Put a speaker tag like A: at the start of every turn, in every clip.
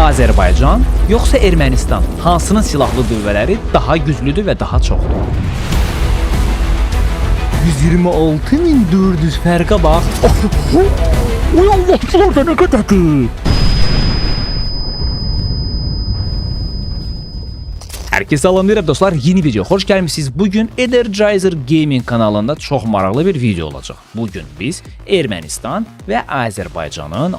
A: Azərbaycan yoxsa Ermənistan? Hansının silahlı qüvvələri daha güclüdür və daha çoxdur? 126.400 fərqə bax. Oy Allah, da nə qədərdir? Herkese salam deyirəm dostlar, yeni video xoş gəlmisiniz. Bugün Energizer Gaming kanalında çox maraqlı bir video olacaq. Bugün biz Ermənistan və Azərbaycanın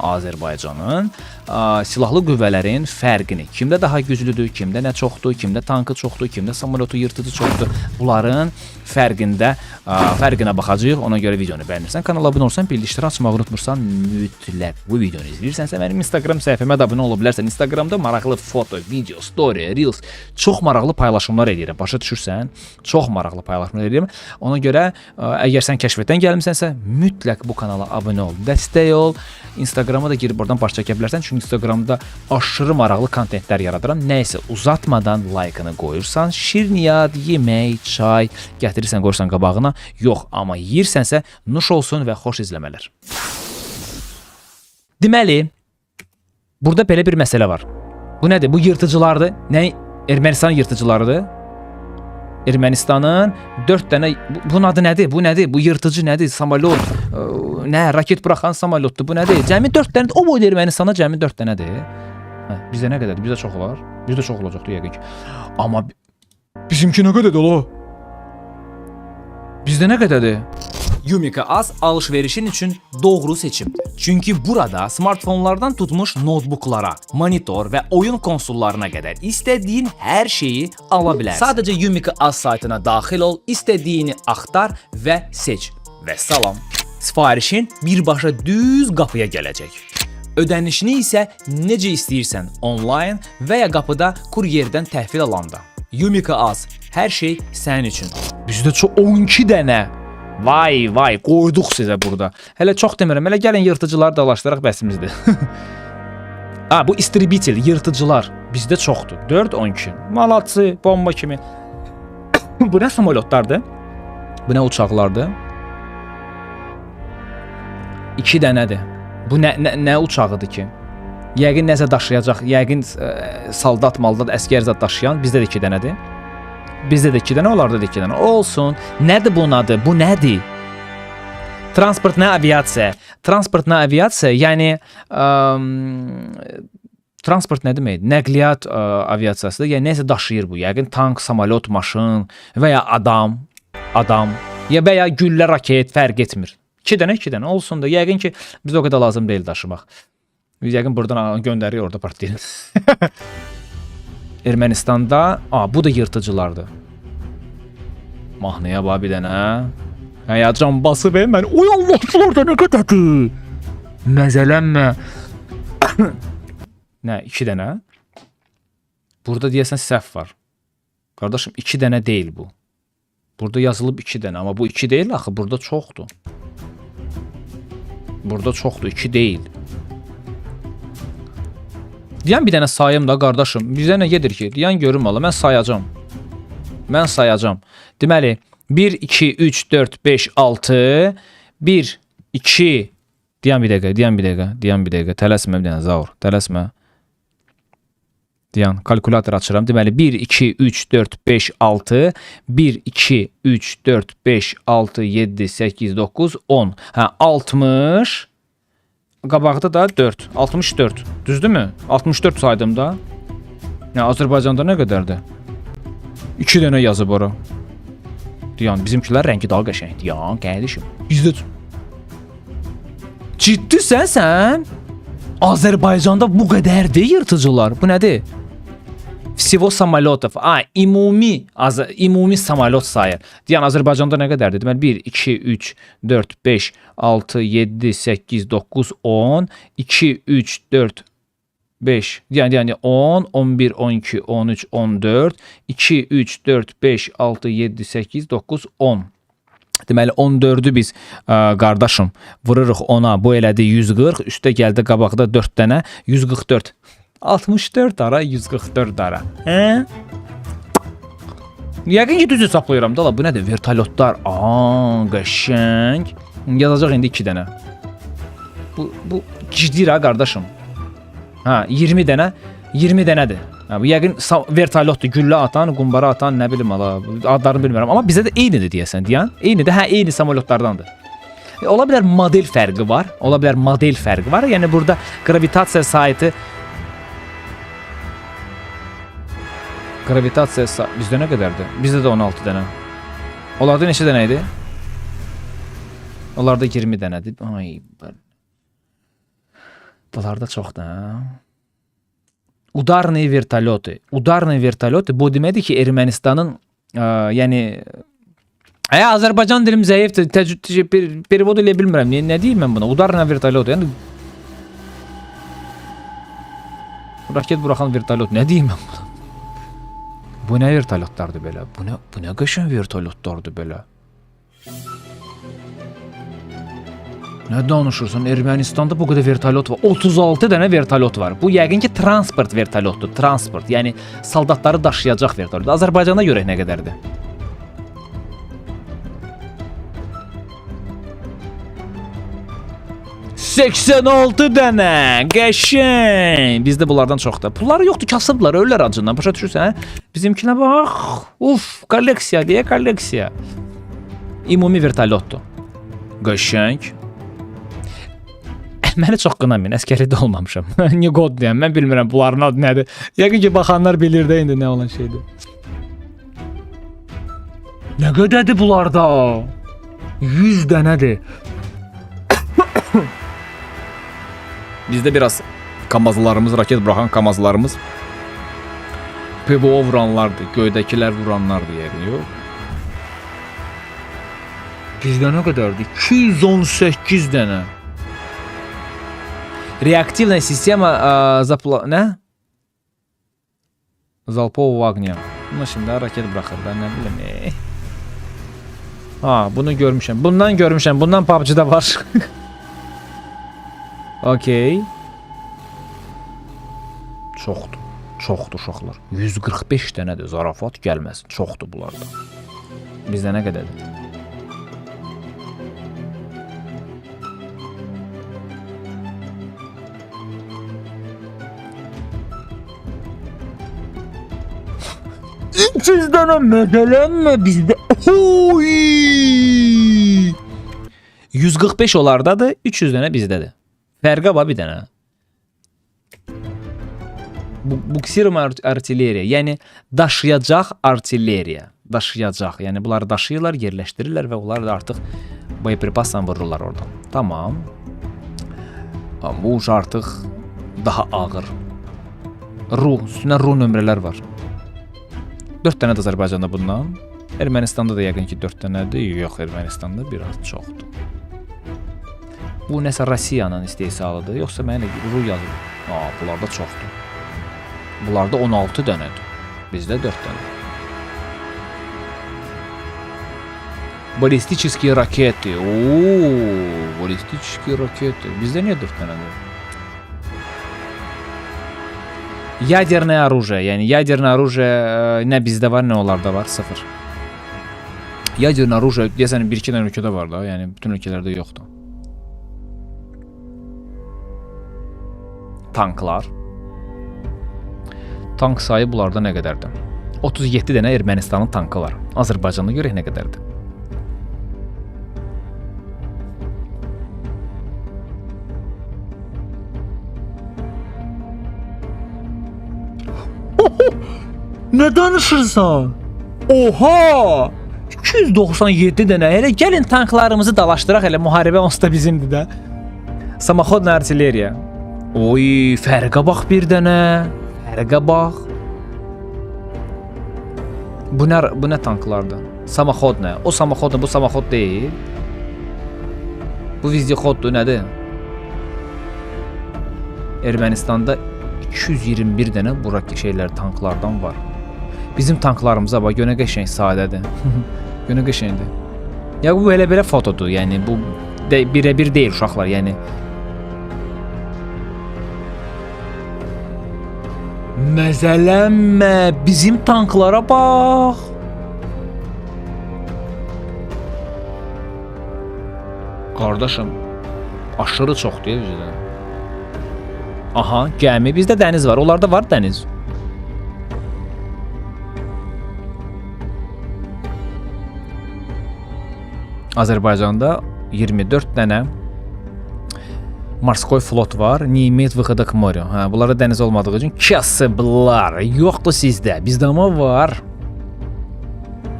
A: silahlı qüvvələrin fərqini, kimdə daha güclüdür, kimdə nə çoxdur, kimdə tankı çoxdur, kimdə samolotu yırtıcı çoxdur, bunların fərqinə baxacağıq. Ona görə videonu bəyənirsən, kanala abunə olsan, bildirişləri açmağı unutmursan, mütləq bu videonu izləyirsənsə mənim Instagram səhifəmə də abunə ola bilərsən. Instagramda maraqlı foto, video, story, reels, çox maraqlı paylaşımlar edirəm. Başa düşürsən? Çox maraqlı paylaşımlar edirəm. Ona görə əgər sən kəşfətdən gəlmisənsə, mütləq bu kanala abunə ol, dəstək ol. Instagrama da girib oradan baş çəkə bilərsən. Çünki Instagramda aşırı maraqlı kontentlər yaradıram. Nəysə uzatmadan like-ını qoyursan, şirniyyat, yemək, çay gətirirsən, qoyursan qabağına. Yox, amma yeyirsənsə nuş olsun və xoş izləmələr. Deməli, burada belə bir məsələ var. Bu nədir? Bu yırtıcılardır. Nə? Ermənistan yırtıcılarıdır. Ermənistanın 4 dənə, bunun adı nədir? Bu nədir? Bu yırtıcı nədir? Samolot, nə? Raket buraxan samolotdur. Bu nədir? Cəmi 4 dənədir. O boyda Ermənistana cəmi 4 dənədir. Bizdə nə qədərdir? Bizdə çox olar. Bizdə çox olacaqdır yəqin ki. Amma bizimki nə qədərdir ola? Bizdə nə qədərdir? Yumika Az alışverişin için doğru seçim. Çünkü burada smartfonlardan tutmuş notebooklara, monitor ve oyun konsollarına kadar istediğin her şeyi alabilirsin. Sadece Yumika Az saytına daxil ol, istediğini aktar ve seç. Ve salam. Sifarişin birbaşa düz qapıya gələcək. Ödənişini isə necə istəyirsən, online və ya qapıda kuryerdən təhvil alanda. Yumika Az, hər şey sənin üçün. Bizdə çox 12 dənə. Vay qoyduq sizə burada. Hələ çox demirəm, hələ gəlin yırtıcıları dalaşdıraq bəsimizdir. Bu istribitel, yırtıcılar bizdə çoxdur. 4-12. Malatsı, bomba kimi. Bu nə samolotlardır? Bu nə uçaqlardır? 2 dənədir. Bu nə uçağıdır ki? Yəqin nəsə daşıyacaq, yəqin saldat, maldat, əskər zad daşıyan bizdə də 2 dənədir. Bizdə də 2 dənə, onlarda da 2 dənə. Olsun. Nədir bunun adı? Bu nədir? Transportna aviasiya. Transportna aviasiya, yəni transport nə deməkdir? Nəqliyyat aviasiyasıdır. Yəni nəsə daşıyır bu. Yəqin tank, samolot, maşın və ya adam və ya güllə, raket fərq etmir. 2 dənə olsun da. Yəqin ki biz o qədər lazım deyil daşımaq. Biz yəqin buradan göndəririk, orada partlayır. Ermənistanda, bu da yırtıcılardır. Mahnıya bax bir dənə. Həyəcan basıb mən. Oy Allah, da nə qədərdir? Məzələnmə. Nə, 2 dənə? Burada deyəsən səhv var. Qardaşım, 2 dənə deyil bu. Burada yazılıb 2 dənə, amma bu 2 deyil axı, burada çoxdur. Burada çoxdur, 2 deyil. Deyən bir dənə sayım da qardaşım. Bizə nə gedir ki? Deyən görüm valla. Mən sayacam. Deməli 1 2 3 4 5 6 1 2 deyən bir dəqiqə. Tələsmə bir dənə zaur. Tələsmə. Deyən kalkulator açıram. Deməli 1 2 3 4 5 6 1 2 3 4 5 6 7 8 9 10. 60. Qabaqda da 4. 64. Düzdürmü? 64 saydım da. Ya Azərbaycanda nə qədərdir? 2 dənə yazıb ora. Deyən bizimkilər rəngi daha qəşəngdir. Ya qardaşım. Bizdə ciddisən sən? Azərbaycanda bu qədərdir yırtıcılar. Bu nədir? Всего самолетов. Ümumi samolot sayı. Deyən Azərbaycanda nə qədərdir? Deməli 1 2 3 4 5 6 7 8 9 10 2 3 4 5 yəni 10 11 12 13 14 2 3 4 5 6 7 8 9 10. Deməli 14'ü biz qardaşım vururuq ona, bu elədi 140, üstə gəldi qabaqda 4 dənə 144. 64 ara 144 ara. Yəqin ki düz hesablayıram da. Bu nədir? Vertolyotlar. Qəşəng. Yazacaq indi 2 dənə. Bu ciddi ha qardaşım. Ha, 20 dənə. 20 dənədir. Ha, bu yəqin vertolyotdur, güllə atan, qumbara atan, nə bilim ala, adlarını bilmirəm. Amma bizdə də eynidir deyəsən, deyən. Eynidir. Hə, eyni samolyotlardandır. Ola bilər model fərqi var. Ola bilər model fərqi var. Yəni burada gravitasiya saytı bizdə nə qədərdir? Bizdə də 16 dənə. Onlarda neçə dənə idi? Onlarda 20 dənədir. Ay, bunlarda çoxdur, hə? Udarные vertolyoты. Udarные vertolyoты bu deməkdir ki, Ermənistanın yəni Azərbaycan dilim zəifdir. Perevod elə bilmirəm. Nə deyim mən buna? Udarные vertolyoты. Yəni raket buraxan vertolyot. Nə deyim mən buna? Bu nə vertolyotlardır belə? Bu nə qəşəng vertolyotlardır belə? Nə danışırsan? Ermənistanda bu qədər vertolyot var. 36 dənə vertolyot var. Bu yəqin ki, transport vertolyotdur. Transport, yəni soldatları daşıyacaq vertolyot. Azərbaycanda görək nə qədərdir? ...86 dənə! Qəşəng! Bizdə bunlardan çoxdur. Pulları yoxdur, kasıblar, ölürlər acından. Başa düşürsən? Bizimkinə bax. Uf, kolleksiya deyə kolleksiya. Ümumi vertolyotdur. Qəşəng. Məni çox qınamayın, əskərlikdə olmamışam. Niyə qod deyəm, mən bilmirəm bunların adı nədir. Yəqin ki, baxanlar bilir də indi nə olan şeydir. Nə qədərdir bunlarda? 100 dənədir. Bizdə biraz kamazlarımız, raket buraxan kamazlarımız PVO vuranlardır, göydəkilər vuranlardır yəni, yox. Bizdə nə qədərdir? 218 dənə. Реактивная система залпового огня. Şimdi raket bırakır da ne bileyim. Ha, bunu görmüşəm. Bundan görmüşəm. Bundan PUBG-da var. Okey. Çoxdur. Çoxdur uşaqlar. 145 dənədir. Zarafat gəlməsin. Çoxdur bunlarda. Bizdə nə qədərdir? Sizdən məzələnmə bizdə. 145 onlardadır, 300 dənə bizdədir. Fərqə var bir dənə. Buksirma artilleriya, yəni daşıyacaq artilleriya. Daşıyacaq, yəni bunları daşıyırlar, yerləşdirirlər və onlar da artıq boypripasla vururlar oradan. Tamam. Bu artıq daha ağır. Üstünə Ru nömrələr var. 4 dənə də Azərbaycanda bundan. Ermənistanda da yəqin ki 4 dənədir. Yox, Ermənistanda biraz çoxdur. Bu nəsə Rusiyanın istehsalıdır. Yoxsa mənə Ru yazılır. Bunlarda çoxdur. Bunlarda 16 dənədir. Bizdə 4 dənə. Balistiçiski raketi. Balistiçiski raketi. Bizdə niyə 4 dənədir? Ядерное оружие, yəni ядерное оружие nə bizdə var, nə onlarda var, 0. Ядерное оружие deyəsən 1-2 dənə ölkədə var da, yəni bütün ölkələrdə yoxdur. Tanklar. Tank sayı bunlarda nə qədərdir? 37 dənə Ermənistanın tankı var. Azərbaycanda görək nə qədərdir? Nə danışırsan? Oha! 297 dənə. Elə gəlin tanklarımızı dalaşdıraq, elə müharibə onsuz da bizimdir də. Samoxodna artilleriya. Oy, fərqə bax bir dənə. Fərqə bax. Bu nə tanklardır? Samoxodna. O samoxodna, bu samoxod deyil. Bu vizyoxoddur, nədir? Ermənistanda 221 dənə bu şeylər tanklardan var. Bizim tanklarımıza bax, gönə qəşəng sadədir. Gönə qəşəngdir. Ya bu belə fotodur, yəni bu birə-bir deyil uşaqlar, yəni. Məzələnmə, bizim tanklara bax. Qardaşım, aşırı çoxdur bizdə. Aha, gəmi. Bizdə dəniz var. Onlarda var dəniz. Azərbaycanda 24 dənə Morskoy flot var. Не имеет выхода к морю. Hə, bunlarda dəniz olmadığı üçün kasıblar. Yoxdur sizdə. Bizdə amma var.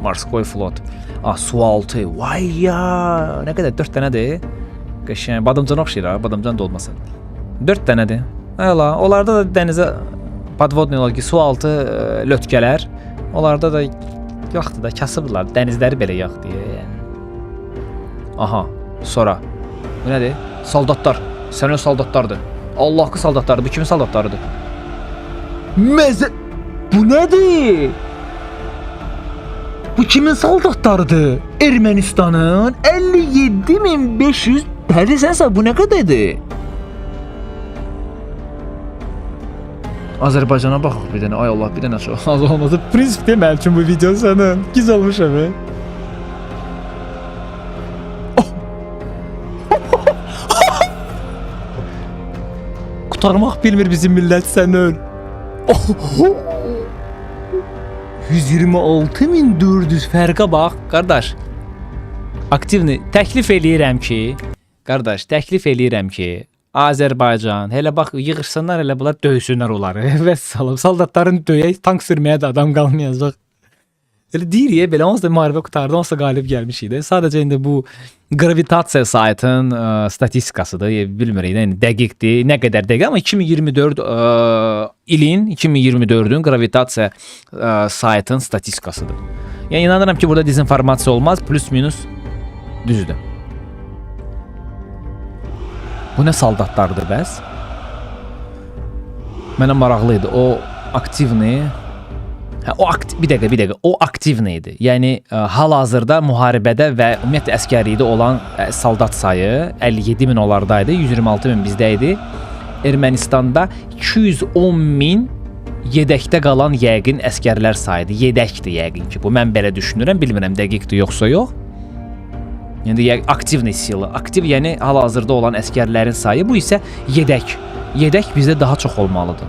A: Morskoy flot. Ah, sualtı. Vay ya. Nə qədər 4 dənədir. Qəşəng. Badımcan oxşayır ha. Badımcan da olmasın. 4 dənədir. Həla, onlarda da dənizə podvodniy olar ki, sualtı lötkələr. Onlarda da yoxdur da, kasıblar. Dənizləri belə yoxdur. Yəni. Aha, sonra. Bu nədir? Soldatlar. Sən o soldatlardır. Allah'ı soldatlardır. Bu kimin soldatlarıdır? Bu nədir? Bu kimin soldatlarıdır? Ermənistanın 57.500. Bəli, sənsə bu nə qədərdir? Azərbaycana baxaq bir dənə. Ay Allah, bir dənə çox az olmasa. Prinsip deməli üçün bu video sənin. Giz olmuş əmi. Qurtarmaq bilmir bizim millət sənin. 126.400 fərqə bax, qardaş. Aktivni təklif eləyirəm ki, Azərbaycan, hələ bax yığışsınlar, hələ bunlar döysünlər onları. Və salıb soldatların döyək, tank sürməyə də adam qalmayacaq. Elə deyir ya, belə onsuz da müharibə qutardı, onsuz da qalib gəlmişik də. Sadəcə indi bu gravitasiya saytın statistikasıdır, bilmirik, yəni dəqiqdir, nə qədər dəqiq, amma 2024 ilin, 2024-ün gravitasiya saytın statistikasıdır. Yəni inanıram ki, burada dezinformasiya olmaz, plus minus düzdür. Bu nə soldatlardır bəs? Mənə maraqlı idi. O aktivni, bir dəqiqə, o aktivni idi. Yəni hal-hazırda müharibədə və ümumiyyətlə əsgərlikdə olan soldat sayı 57.000 onlardaydı, 126.000 bizdə idi. Ermənistanda 210.000 yedəkdə qalan yəqin əsgərlər sayıdır. Yedəkdir yəqin ki. Bu mən belə düşünürəm, bilmirəm dəqiqdir yoxsa yox. Yəni aktivni sila, aktiv yəni hal-hazırda olan əsgərlərin sayı, bu isə yedək. Yedək bizdə daha çox olmalıdır.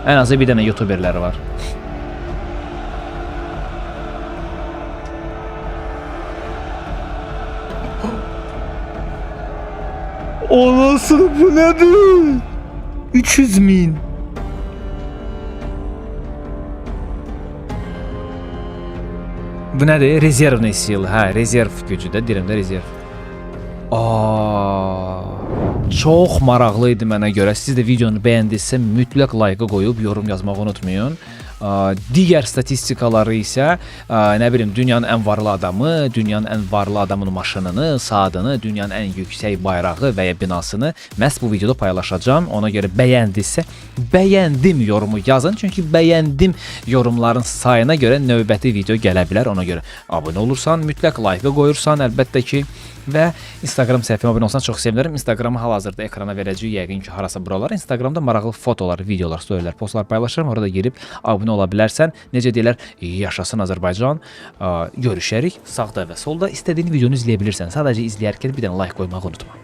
A: Ən azı bir dənə youtuberləri var. Anasını, bu nədir? 300.000. Bu nədir? Rezervni sil. Hə, rezerv gücü də, deyirəm də rezerv. Çox maraqlı idi mənə görə. Siz də videonu bəyəndinizsə mütləq like qoyub yorum yazmağı unutmayın. Digər statistikaları isə nə bilim, dünyanın ən varlı adamı, dünyanın ən varlı adamın maşınını, saatını, dünyanın ən yüksək bayrağı və ya binasını məhz bu videoda paylaşacağam. Ona görə bəyəndinizsə bəyəndim yorumu yazın. Çünki bəyəndim yorumların sayına görə növbəti video gələ bilər. Ona görə abunə olursan, mütləq like qoyursan əlbəttə ki. Və Instagram səhifəmə abunə olsan çox sevinərəm. Instagramı hal-hazırda ekrana verəcəyik, yəqin ki, harasa buralar. Instagramda maraqlı fotolar, videolar, storylər, postlar paylaşıram. Orada girib abunə ola bilərsən. Necə deyirlər, yaşasın Azərbaycan. Görüşərik. Sağda və solda istədiyin videonu izləyə bilirsən. Sadəcə izləyərkən bir dənə like qoymağı unutma.